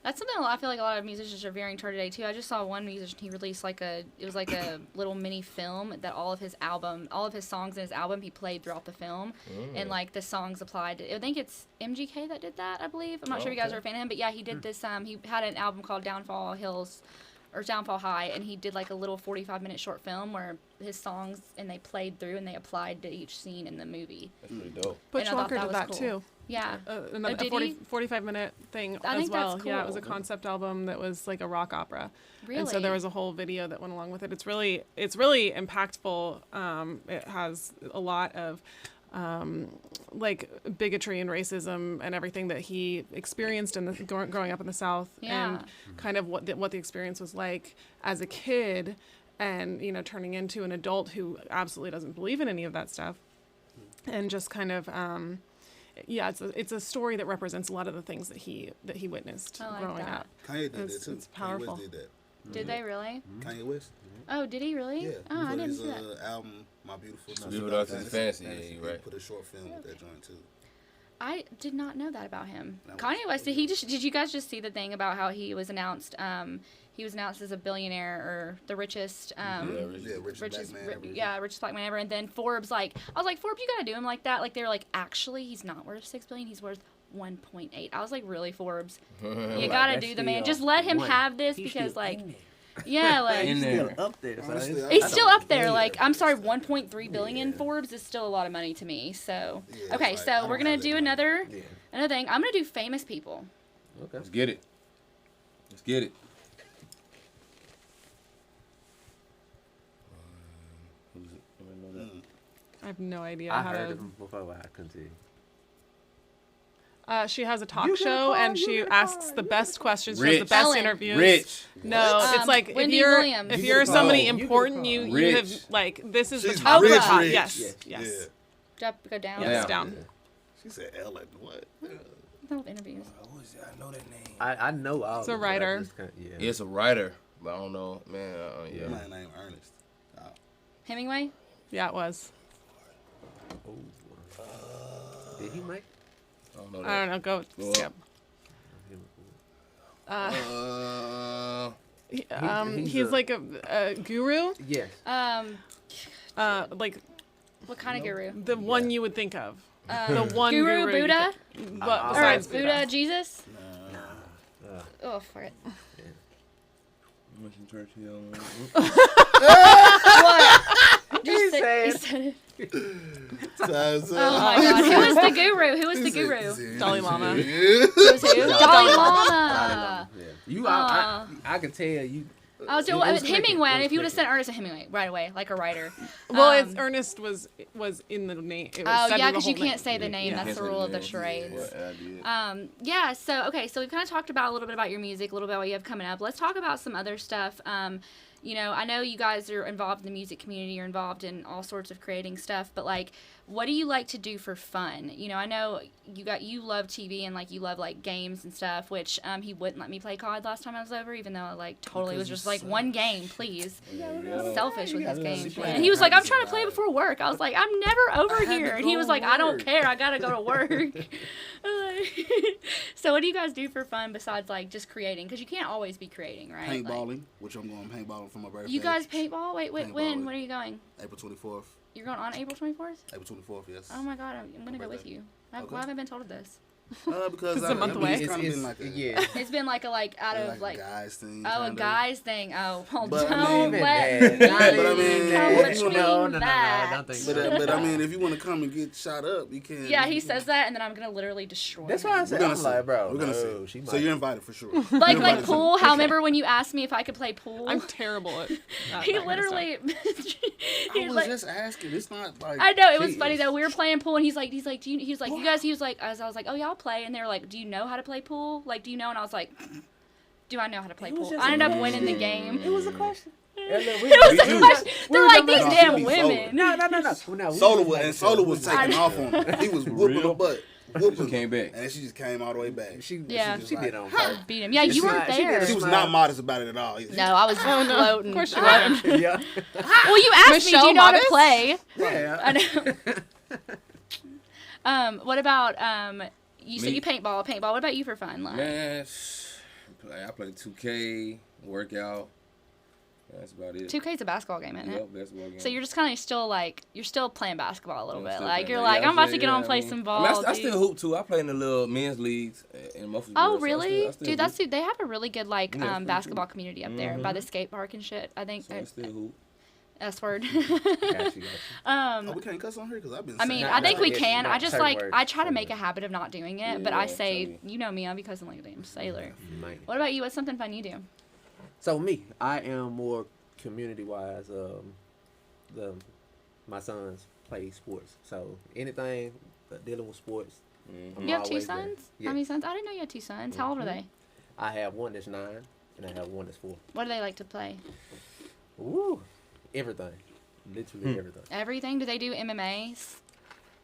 That's something I feel like a lot of musicians are veering toward today too. I just saw one musician, he released it was like a little mini film that all of his songs in his album he played throughout the film. And like the songs applied to, I think it's MGK that did that, I believe. I'm not sure if you guys are a fan of him, but yeah, he did this, he had an album called Downfall High, and he did like a little 45-minute short film where his songs, and they played through and they applied to each scene in the movie. That's pretty dope. Butch And I thought Walker that did was that cool. too. Yeah. A did he? 45-minute thing I as think well. that's Yeah, it was a cool. concept album that was like a rock opera. Really? And so there was a whole video that went along with it. It's really impactful. It has a lot of like bigotry and racism and everything that he experienced growing up in the South, and kind of what the experience was like as a kid, and turning into an adult who absolutely doesn't believe in any of that stuff, and just kind of it's a story that represents a lot of the things that he witnessed growing up. Kanye did that too. It's powerful. Kanye West did that. Did they really? Kanye West. Oh, did he really? Yeah. Oh, I He put didn't his see that. album, My Beautiful Beautiful Dark Twisted Fantasy. Yeah, He you're right. put a short film with that joint too. I did not know that about him. Kanye West, did you guys just see the thing about how he was announced as a billionaire or the richest richest black man ever, and then Forbes, I was like, Forbes, you gotta do him like that. Like, they were like, actually, he's not worth $6 billion, he's worth 1.8. I was like, really, Forbes? You gotta do the man. Just let him have this, because he's still up there. He's still up there. Like, I'm sorry, 1.3 billion Forbes is still a lot of money to me. So, okay, so we're gonna do another thing. I'm gonna do famous people. Okay, let's get it. I have no idea. I heard of him before, but I couldn't tell you. She has a talk show, and she asks the best questions. She has the best Ellen. interviews. Rich. No, it's like if you're somebody important, you have this is the top of the top. Yes. Go down. Yes, down. She said Ellen. What? No interviews. I know that name. I know all. It's a writer. It's a writer, but I don't know, man. My name Ernest. Hemingway. Yeah, it was. Did he make? I don't know. Go skip. He's like a guru. Yes. What kind of guru? The one you would think of. The one Guru Buddha. Besides Buddha, Jesus. No. Oh, fuck it. What? Just he said it. Oh my God! Who was the guru? Dalai Lama. Who was who? Dalai Lama. I can tell you. I was doing Hemingway. And if you would have sent Ernest a Hemingway right away, like a writer. Well, Ernest was in the name. Because you can't say the name. That's the rule of the charades. So we've kind of talked about a little bit about your music, a little bit about what you have coming up. Let's talk about some other stuff. I know you guys are involved in the music community. You're involved in all sorts of creating stuff. But what do you like to do for fun? I know you love TV and you love games and stuff. Which he wouldn't let me play COD last time I was over, even though I totally was just one game, please. Selfish with his games. And he was like, I'm trying to play before work. I was like, I'm never over here. And he was like, I don't care. I gotta go to work. So what do you guys do for fun besides just creating? Because you can't always be creating, right? Paintballing, which I'm going paintballing for my birthday. You guys paintball? Wait, when? When are you going? April 24th. You're going on April 24th? April 24th, yes. Oh my God, I'm gonna go with you. Why haven't I been told of this? Because it's a month away. It's kind of been It's been a guys thing. Oh, a guys thing. Oh, well, but don't let But I mean, if you want to come and get shot up, you can. Yeah, he says that, and then I'm gonna literally destroy. That's why I said, I'm like, bro, we're gonna see. So you're invited for sure. Like pool. How remember when you asked me if I could play pool? I'm terrible at. He literally. I was just asking. It's not like. I know it was funny though. We were playing pool, and he's like, you guys. He was like, I was like, oh yeah, I'll play, and they were like, do you know how to play pool? Do you know? And I was like, do I know how to play pool? I ended up winning the game. It was a question. It was a question. They're like, these damn women. No. Sola was taking off on him. He was whooping her butt. She came back. And she just came all the way back. She did on her. Beat him. Yeah, you weren't there. She was not modest about it at all. No, I was floating. Of course you were. Yeah. Well, you asked me, do you know how to play? Yeah. I know. What about you said you paintball. What about you for fun? Man, I play 2K, workout. That's about it. 2K's a basketball game, isn't it? Yep, basketball game. So you're just kind of still you're still playing basketball a little bit. I'm about to get on and play some ball. I still hoop too. I play in the little men's leagues in Murfreesboro. Oh, really? I still Dude, they have a really good basketball community up there by the skate park and shit. I think. So I still hoop. S word. Gotcha. We can't cuss on here because I've been. I mean, I think we can. I just I try to make a habit of not doing it, but I say, you know me, I'll be cussing like a damn sailor. What about you? What's something fun you do? So me, I am more community-wise. My sons play sports, so anything dealing with sports. You have two sons? Yes. How many sons? I didn't know you had two sons. How old are they? I have one that's 9, and I have one that's 4. What do they like to play? Ooh, everything, literally everything. Everything? Do they do MMAs?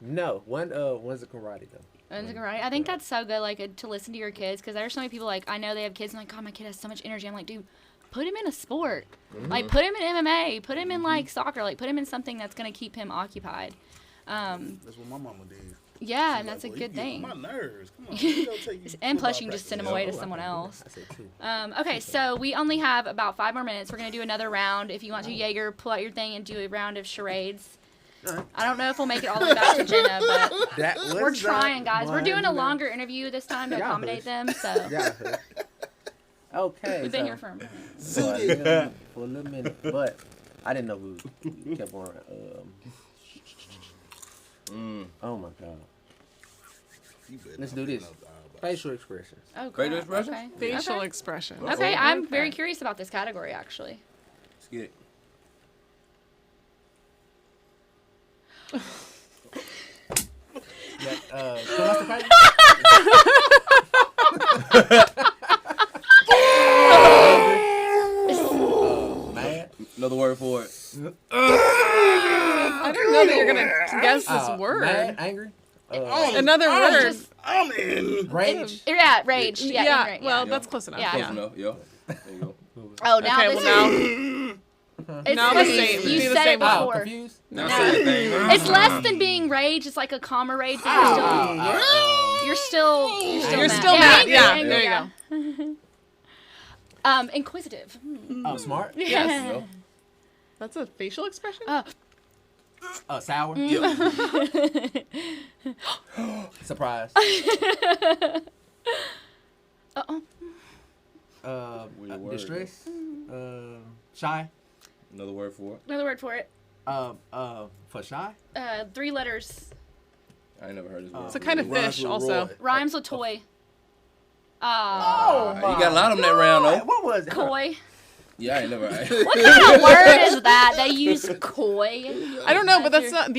No, one's a karate though. One's a karate. I think that's so good, to listen to your kids, because there's so many people I know they have kids and God, my kid has so much energy. I'm like, dude, put him in a sport. Put him in MMA. Put him in soccer. Put him in something that's gonna keep him occupied. That's what my mama did. Yeah, and that's a good thing. My nerves. Come on. Take you And plus, you can just send them away to someone else. Okay, so we only have about 5 more minutes. We're going to do another round. If you want to, Jaeger, pull out your thing and do a round of charades. I don't know if we'll make it all the way back to Jenna, but we're trying, guys. We're doing a longer interview this time to accommodate them, so. Okay. We've been here for a minute. For a little minute, but I didn't know we kept on. Oh my God. Let's do this. Facial expressions. Oh, Facial expressions? Okay. Facial expressions. Okay, I'm very curious about this category, actually. Let's get it. Mad. Another word for it. I don't know that you're gonna guess this word. Mad, angry. Another word. I'm in. Rage. Yeah, rage. Yeah, angry, well, Yeah. that's close enough. Yeah. Close enough, yeah. There you go. Oh, now Okay, this well is... It's now the same. You Be the said same it one. before. Confused. Now say the thing. It's less than being rage. It's like a calmer rage, but you're still You're mad. still mad. Angry, Yeah, angry, there you go. Inquisitive. Oh, smart. Yes. You know? That's a facial expression? Sour. Surprise. Weird word. Distress. Shy. Another word for it. Another word for it. For shy. 3 letters. I ain't never heard this word. It's a kind of fish, also. Rhymes with toy. You got a lot of them that round, though. What was it? Coy. Yeah, I ain't never. What kind of word is that? They use coy. I don't know, but that's not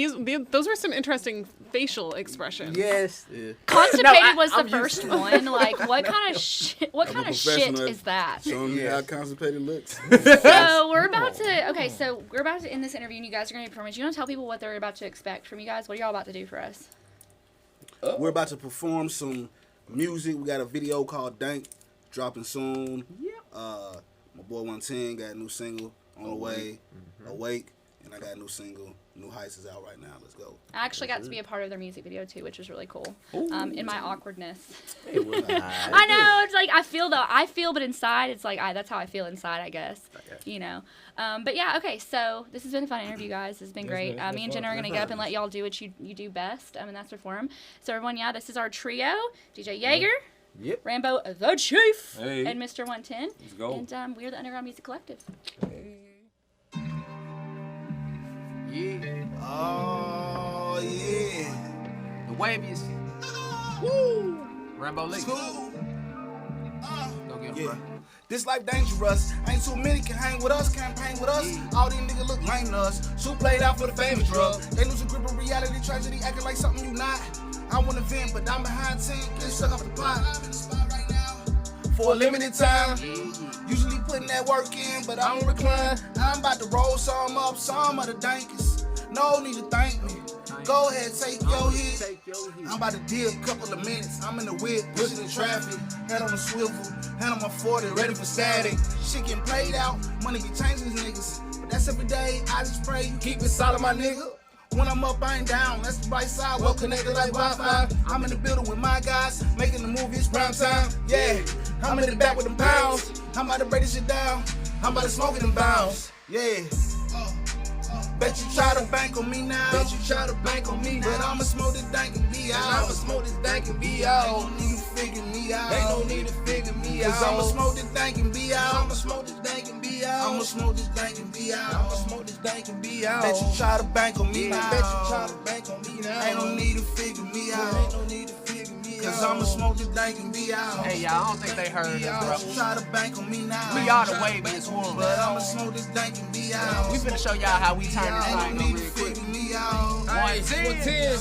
those were some interesting facial expressions. Yes. Yeah. Constipated was the I'm used first to one. Like, what kind of shit? What kind of shit professional. is that? Showing you how constipated looks. So we're about to. Okay, so we're about to end this interview, and you guys are going to be performers. You want to tell people what they're about to expect from you guys? What are y'all about to do for us? We're about to perform some music. We got a video called Dank dropping soon. Yep. My boy 110 got a new single on the way, Awake, and I got a new single, New Heights is out right now. Let's go. I actually got to be a part of their music video too, which was really cool. In my awkwardness. It was I know, it's like I feel, but inside it's like that's how I feel inside, I guess. You know. But yeah, okay. So this has been a fun interview, guys. This has been great. Me and Jenna are gonna get up and let y'all do what you do best, and that's perform. So everyone, this is our trio: DJ Jager. Yep. Rambo The Chief. Hey. And Mr. 110. Let's go. And we're the Underground Music Collective. Yeah. Oh, yeah. The waviest. Woo. Rambo Lee. School. Go get him, bro. This life dangerous. Ain't too many can hang with us, campaign with us. All these niggas look lame to us. Shoot played out for the famous drug. They lose a grip of reality, tragedy, acting like something you not. I wanna vent, but I'm behind 10, get stuck off the pot. I'm in the spot right now for a limited time. Usually putting that work in, but I don't recline. I'm about to roll some up, some of the dankest. No need to thank me. Go ahead, take your hit. I'm about to dip, couple of minutes. I'm in the whip, pushing the traffic. Head on the swivel, hand on my 40, ready for static. Shit getting played out, money be changing these niggas. But that's every day, I just pray you keep it solid, my nigga. When I'm up, I ain't down. That's the right side, well connected like Wi-Fi. I'm in the building with my guys, making the movies prime time. Yeah, I'm in the back with them pounds. I'm about to break this shit down. I'm about to smoke it in bounds. Yeah. Bet you try to bank on me now. Bet you try to bank on me now. But I'ma smoke this dank and be out. I'ma smoke this dank and be out. Ain't no need to figure me out. Ain't no need to figure me out. Cause I'ma smoke this dank and be out. I'ma smoke this dank and be out. I'ma smoke this dank and be out. I'ma smoke this dank and be out. Bet you try to bank on me now. Bet you try to bank on me now. Ain't no need to figure me out. Ain't no need to figure me out. Cause I'ma smoke this dank and be out. Hey, y'all, I don't think they heard us, bro. Bet you try to bank on me now. We are the waviest one. But I'ma smoke this dank and be out. We finna show y'all how we turn this Ain't thing no on need to real quick. figure me out. 110.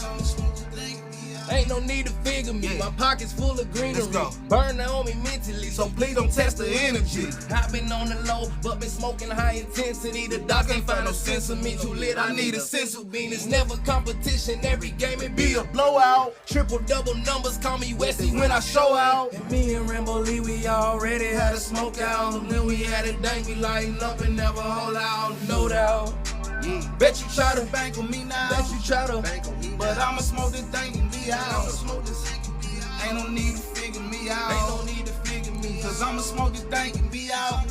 Ain't no need to figure me. My pockets full of greenery. Let's go. Burn on me mentally, so Please don't test the energy. I've been on the low, but been smoking high intensity. The docs ain't find no sense of me. Too lit, I need a sense of being. It's never competition. Every game it be a blowout. Triple double numbers, call me Westy when I show out. And me and Rambo Lee, we already had a smoke out. And then we had it dank, we lighten up and never hold out. No doubt. Bet you try to bank on me now. Bet you try to But I'ma smoke this dank and be be out. I'ma smoke this. Ain't no need to figure me out. Ain't no need to figure me out. Cause I'ma smoke this dank and be out.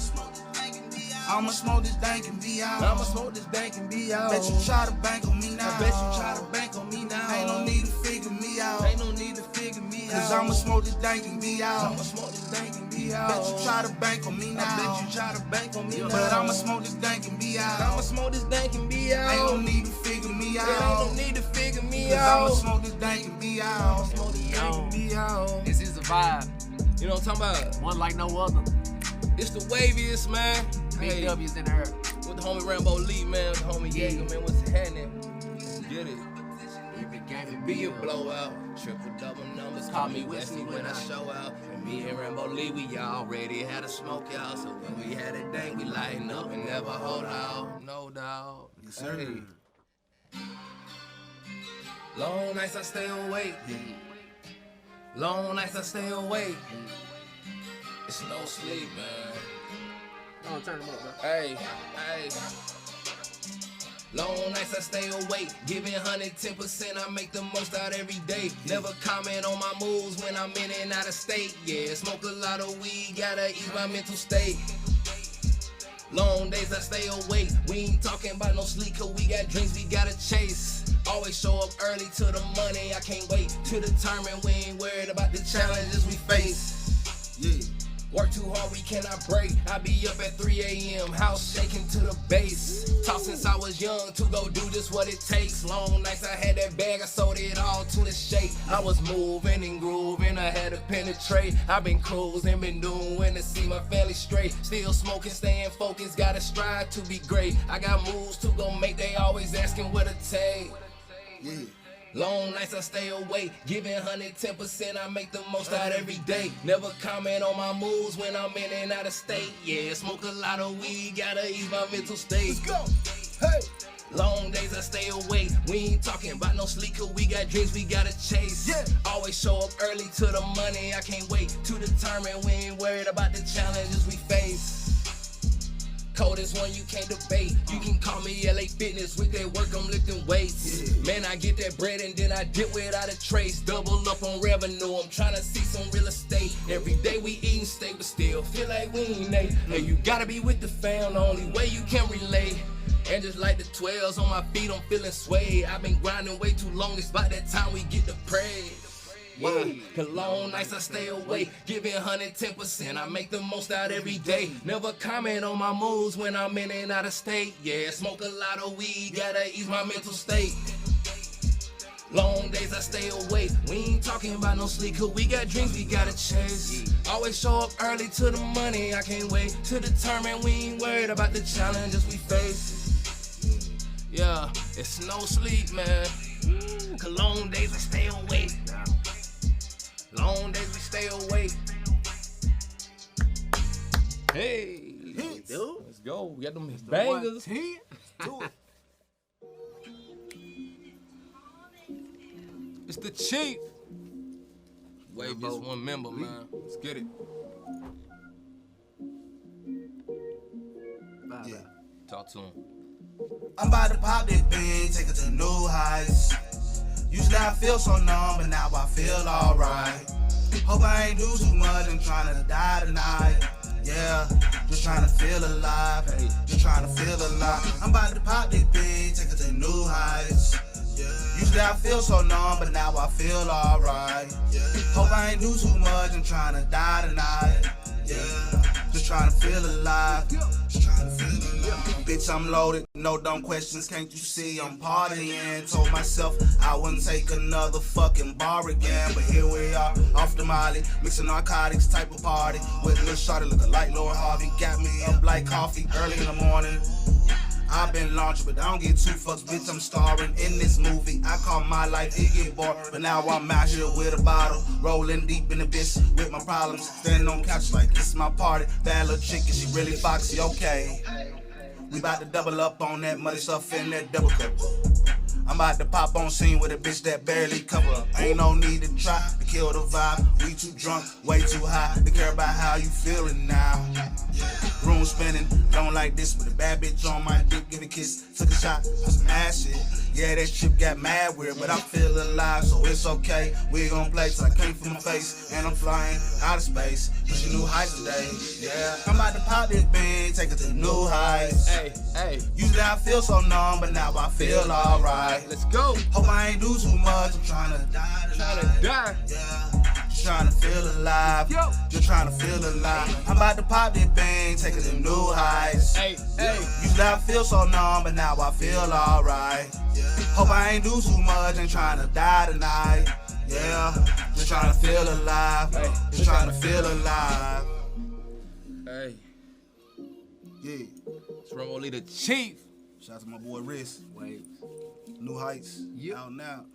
I'ma smoke this dank and be out. I'ma smoke this dank and be out. Bet you try to bank on me now. I bet you try to bank on me now. Ain't no need to figure me out. Ain't no need to figure me out. Cause I'ma smoke this dank and be out. I'ma smoke this dank and be out. Bet you try to bank on me now. I bet you try to bank on me now. But I'ma smoke this dank and be out. I'ma smoke this dank and be out. Ain't no need to figure me out. Ain't no need to figure me out. Cause I'ma smoke this dank and be out. Smoke this dank and be out. This is a vibe. You know what I'm talking about? One like no other. It's the waviest, man. Big W's in the air. With the homie Rambo Lee, man. With the homie Jager, man. What's happening? Get it. Be a blowout. Triple double numbers. Call me Wesley when I show out. And me and Rambo Lee, we already had a smoke out. So when we had a thing, we lighten up and never hold out. No doubt. Yes, sir. Hey. Long nights I stay awake. Long nights I stay awake. It's no sleep, man. Oh, turn them up, bro. Hey. Long nights I stay awake, giving 110%. I make the most out every day. Never comment on my moves when I'm in and out of state. Yeah, smoke a lot of weed, gotta ease my mental state. Long days I stay awake. We ain't talking about no sleep, cause we got dreams we gotta chase. Always show up early to the money. I can't wait to determine. We ain't worried about the challenges we face. Yeah. Work too hard, we cannot break. I be up at 3 a.m., house shaking to the base. Taught since I was young to go do just what it takes. Long nights I had that bag, I sold it all to the shake. I was moving and grooving, I had to penetrate. I been cruising, been doing to see my family straight. Still smoking, staying focused, gotta strive to be great. I got moves to go make, they always asking what it take. Yeah. Long nights I stay awake, giving 110%. I make the most out every day. Never comment on my moves when I'm in and out of state. Yeah, smoke a lot of weed, gotta ease my mental state. Let's go. Hey. Long days I stay awake. We ain't talking about no sleep, cause we got dreams we gotta chase. Yeah. Always show up early to the money. I can't wait to determine. We ain't worried about the challenges we face. Coldest one you can't debate. You can call me LA Fitness. With that work I'm lifting weights. Yeah. Man, I get that bread and then I dip without a trace. Double up on revenue. I'm trying to see some real estate. Every day we eating steak, but still feel like we ain't ate. Hey, you gotta be with the fam. The only way you can relate. And just like the 12s on my feet, I'm feeling swayed. I've been grinding way too long. It's about that time we get to pray. Yeah, cause long nights I stay awake, giving 110%. I make the most out every day. Never comment on my moves when I'm in and out of state. Yeah, smoke a lot of weed, gotta ease my mental state. Long days I stay awake. We ain't talking about no sleep, cause we got dreams we gotta chase. Always show up early to the money. I can't wait to determine. We ain't worried about the challenges we face. Yeah, it's no sleep, man. Cause long days I stay awake. Long days we stay awake. Hey, let's go. We got them bangers. Do it. It's the Chief. Wave just one member, man. Let's get it. Yeah. Talk to him. I'm about to pop that thing, take it to new heights. Usually I feel so numb, but now I feel alright. Hope I ain't do too much, I'm trying to die tonight. Yeah, just trying to feel alive. Hey, just trying to feel alive. I'm about to pop that thing, take it to new heights. Usually I feel so numb, but now I feel alright. Hope I ain't do too much, I'm trying to die tonight. Yeah, just trying to feel alive. Just trying to feel alive. Bitch, I'm loaded, no dumb questions, can't you see I'm partying? Told myself I wouldn't take another fucking bar again, but here we are, off the molly, mixing narcotics type of party. With Lil Shawty looking like Lord Harvey, got me up like coffee early in the morning. I've been launching, but I don't get two fucks, bitch, I'm starring in this movie. I call my life, it get bored, but now I'm out here with a bottle, rolling deep in the bitch with my problems, standing on couch like this is my party. Bad little chick, and she really foxy, okay. We about to double up on that muddy stuff in that double cup. I'm about to pop on scene with a bitch that barely cover up. Ain't no need to try to kill the vibe. We too drunk, way too high to care about how you feeling now. Room spinning. Don't like this with a bad bitch on my dick, give a kiss. Took a shot for some ass shit. Yeah, that shit got mad weird, but I feel alive, so it's okay. We gon' play till I can't feel my face, and I'm flying out of space. Pushing new heights today, yeah. I'm about to pop this bean, take it to new heights. Hey, hey. Usually I feel so numb, but now I feel alright. Let's go. Hope I ain't do too much, I'm trying to die tonight. Die. Yeah. Just trying to feel alive. Yo. Just trying to feel alive. I'm about to pop this bang, take it to new heights. Hey, hey. Usually I feel so numb, but now I feel alright. Hope I ain't do too much, ain't trying to die tonight. Yeah, just trying to feel alive. Hey. Just trying to feel alive. Hey. Yeah. It's Rambo Lee The Chief. Shout out to my boy Riz. Wait. New Heights. Yep. Out now.